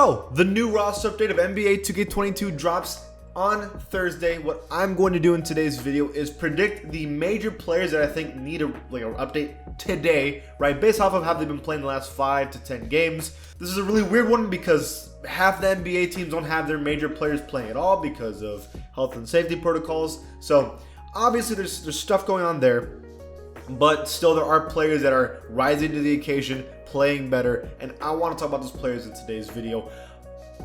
So, the new roster update of NBA 2K22 drops on Thursday. What I'm going to do in today's video is predict the major players that I think need an update today, right? Based off of how they've been playing the last 5 to 10 games. This is a really weird one because half the NBA teams don't have their major players playing at all because of health and safety protocols. So, obviously there's stuff going on there. But still, there are players that are rising to the occasion, playing better, and I want to talk about those players in today's video.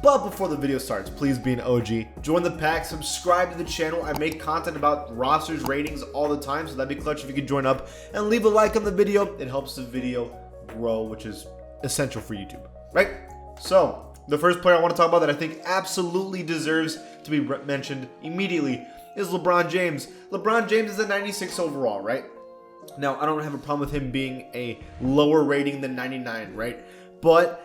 But before the video starts, please be an OG. Join the pack, subscribe to the channel. I make content about rosters, ratings all the time, so that'd be clutch if you could join up. And leave a like on the video. It helps the video grow, which is essential for YouTube, right? So, the first player I want to talk about that I think absolutely deserves to be mentioned immediately is LeBron James. LeBron James is a 96 overall, right? Now, I don't have a problem with him being a lower rating than 99, right? But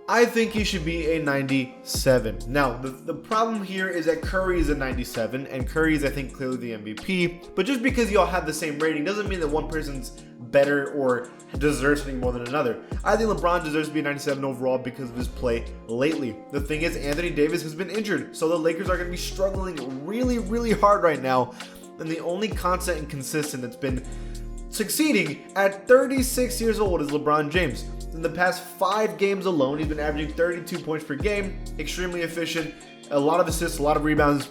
I think he should be a 97. Now, the problem here is that Curry is a 97, and Curry is, I think, clearly the MVP. But just because y'all have the same rating doesn't mean that one person's better or deserves something more than another. I think LeBron deserves to be a 97 overall because of his play lately. The thing is, Anthony Davis has been injured, so the Lakers are going to be struggling really, really hard right now. And the only constant and consistent that's been succeeding at 36 years old is LeBron James. In the past 5 games alone, he's been averaging 32 points per game, extremely efficient, a lot of assists, a lot of rebounds.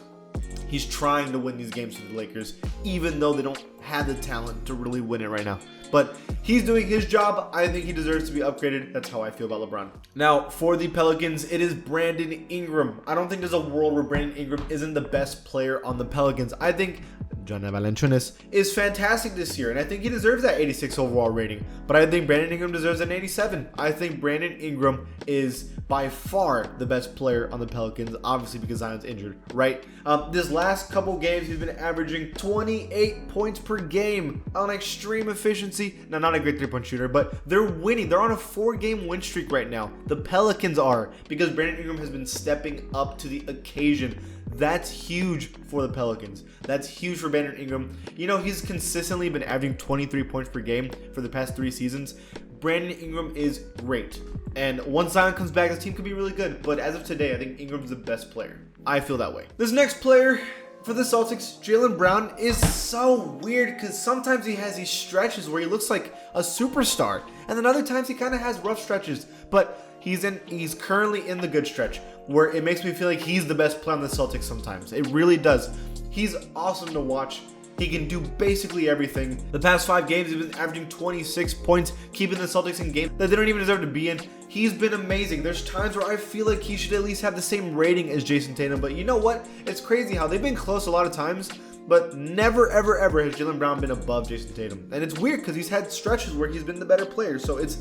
He's trying to win these games for the Lakers, even though they don't have the talent to really win it right now. But he's doing his job. I think he deserves to be upgraded. That's how I feel about LeBron. Now, for the Pelicans, it is Brandon Ingram. I don't think there's a world where Brandon Ingram isn't the best player on the Pelicans. I think John Valanciunas is fantastic this year, and I think he deserves that 86 overall rating. But I think Brandon Ingram deserves an 87. I think Brandon Ingram is by far the best player on the Pelicans, obviously because Zion's injured, right? This last couple games, he's been averaging 28 points per game on extreme efficiency. Now, not a great three-point shooter, but they're winning. They're on a 4-game win streak right now. The Pelicans are, because Brandon Ingram has been stepping up to the occasion. That's huge for the Pelicans. That's huge for Brandon Ingram. You know, he's consistently been averaging 23 points per game for the past 3 seasons. Brandon Ingram is great. And once Zion comes back, the team could be really good. But as of today, I think Ingram's the best player. I feel that way. This next player for the Celtics, Jayson Brown, is so weird because sometimes he has these stretches where he looks like a superstar. And then other times he kind of has rough stretches. But he's currently in the good stretch where it makes me feel like he's the best player on the Celtics sometimes. It really does. He's awesome to watch. He can do basically everything. The past 5 games, he's been averaging 26 points, keeping the Celtics in games that they don't even deserve to be in. He's been amazing. There's times where I feel like he should at least have the same rating as Jayson Tatum, but you know what? It's crazy how they've been close a lot of times, but never, ever, ever has Jaylen Brown been above Jayson Tatum. And it's weird because he's had stretches where he's been the better player, so it's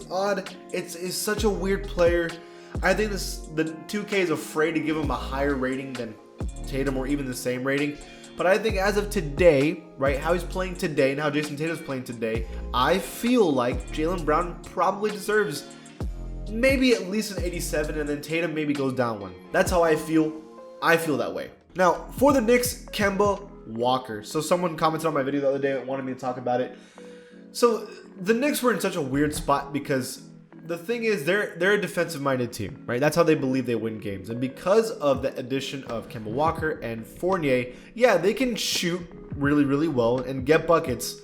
odd. It's such a weird player. I think the 2K is afraid to give him a higher rating than Tatum or even the same rating. But I think as of today, right, how he's playing today and how Jayson Tatum's playing today, I feel like Jaylen Brown probably deserves maybe at least an 87, and then Tatum maybe goes down 1. That's how I feel. I feel that way. Now, for the Knicks, Kemba Walker. So someone commented on my video the other day and wanted me to talk about it. So the Knicks were in such a weird spot because the thing is, they're a defensive-minded team, right? That's how they believe they win games. And because of the addition of Kemba Walker and Fournier, yeah, they can shoot really, really well and get buckets,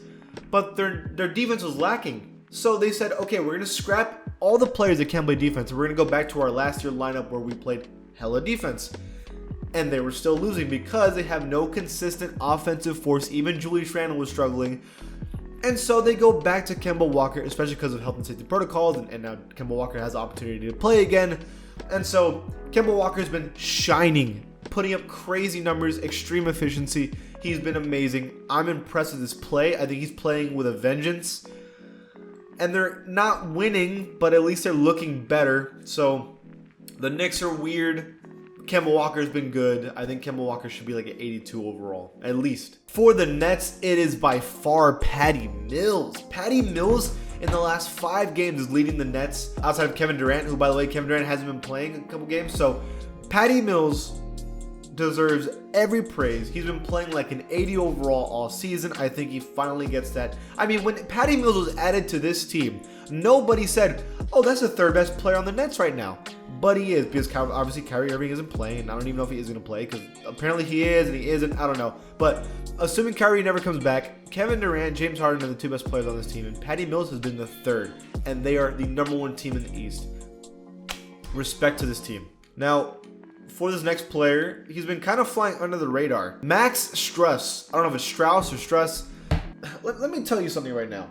but their defense was lacking. So they said, okay, we're going to scrap all the players that can play defense, and we're going to go back to our last year lineup where we played hella defense. And they were still losing because they have no consistent offensive force. Even Julius Randle was struggling. And so they go back to Kemba Walker, especially because of health and safety protocols, and now Kemba Walker has the opportunity to play again. And so Kemba Walker's been shining, putting up crazy numbers, extreme efficiency. He's been amazing. I'm impressed with his play. I think he's playing with a vengeance. And they're not winning, but at least they're looking better. So the Knicks are weird. Kemba Walker's been good. I think Kemba Walker should be like an 82 overall, at least. For the Nets, it is by far Patty Mills. Patty Mills in the last 5 games is leading the Nets outside of Kevin Durant, who, by the way, Kevin Durant hasn't been playing a couple games. So Patty Mills deserves every praise. He's been playing like an 80 overall all season. I think he finally gets that. I mean, when Patty Mills was added to this team, nobody said, oh, that's the 3rd best player on the Nets right now. but he is, because obviously Kyrie Irving isn't playing, and I don't even know if he is going to play, because apparently he is and he isn't. I don't know. But assuming Kyrie never comes back, Kevin Durant, James Harden are the two best players on this team, and Patty Mills has been the third, and they are the #1 team in the East. Respect to this team. Now, for this next player, he's been kind of flying under the radar. Max Struss. I don't know if it's Strauss or Struss. Let me tell you something right now.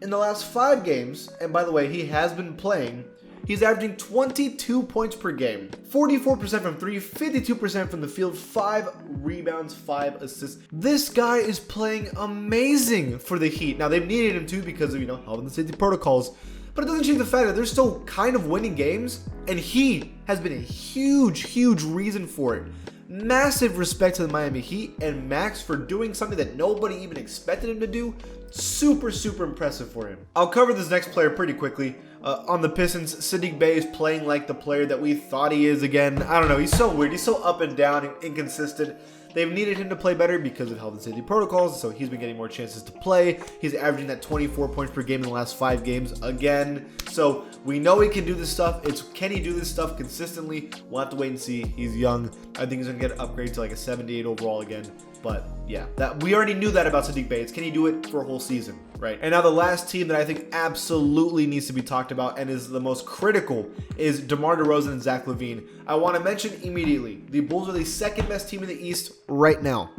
In the last 5 games, and by the way, he has been playing, he's averaging 22 points per game, 44% from 3, 52% from the field, 5 rebounds, 5 assists. This guy is playing amazing for the Heat. Now, they've needed him too because of, health and safety protocols, but it doesn't change the fact that they're still kind of winning games, and he has been a huge reason for it. Massive respect to the Miami Heat and Max for doing something that nobody even expected him to do. Super impressive for him. I'll cover this next player pretty quickly. On the Pistons, Saddiq Bey is playing like the player that we thought he is again. I don't know. He's so weird. He's so up and down and inconsistent. They've needed him to play better because of health and safety protocols, so he's been getting more chances to play. He's averaging that 24 points per game in the last 5 games again. So we know he can do this stuff. Can he do this stuff consistently? We'll have to wait and see. He's young. I think he's going to get an upgrade to like a 78 overall again. But yeah, we already knew that about Saddiq Bey. Can he do it for a whole season, right? And now the last team that I think absolutely needs to be talked about and is the most critical is DeMar DeRozan and Zach LaVine. I want to mention immediately, the Bulls are the second best team in the East right now.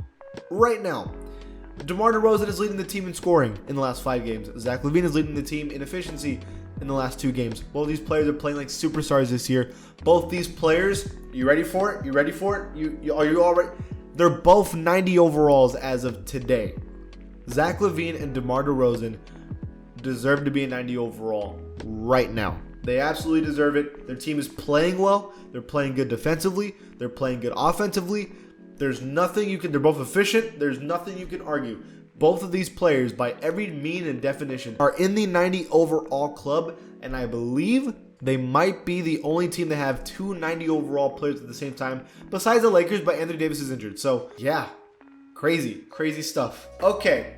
Right now. DeMar DeRozan is leading the team in scoring in the last 5 games. Zach LaVine is leading the team in efficiency in the last 2 games. Both these players are playing like superstars this year. Both these players, you ready for it? You ready for it? Are you all right? They're both 90 overalls as of today. Zach LaVine and DeMar DeRozan deserve to be a 90 overall right now. They absolutely deserve it. Their team is playing well. They're playing good defensively. They're playing good offensively. There's nothing they're both efficient. There's nothing you can argue. Both of these players, by every mean and definition, are in the 90 overall club, and I believe they might be the only team that have 2 90 overall players at the same time, besides the Lakers, but Anthony Davis is injured. So yeah, crazy stuff. Okay,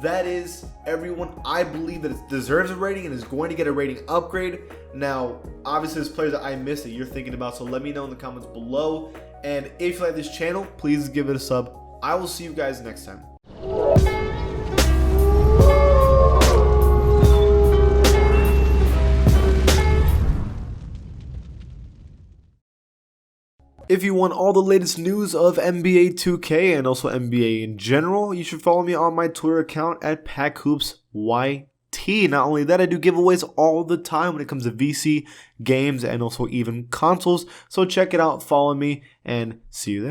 that is everyone. I believe that it deserves a rating and is going to get a rating upgrade. Now, obviously there's players that I missed that you're thinking about, so let me know in the comments below. And if you like this channel, please give it a sub. I will see you guys next time. If you want all the latest news of NBA 2K and also NBA in general, you should follow me on my Twitter account at PackHoopsYT. Not only that, I do giveaways all the time when it comes to VC, games, and also even consoles. So check it out, follow me, and see you there.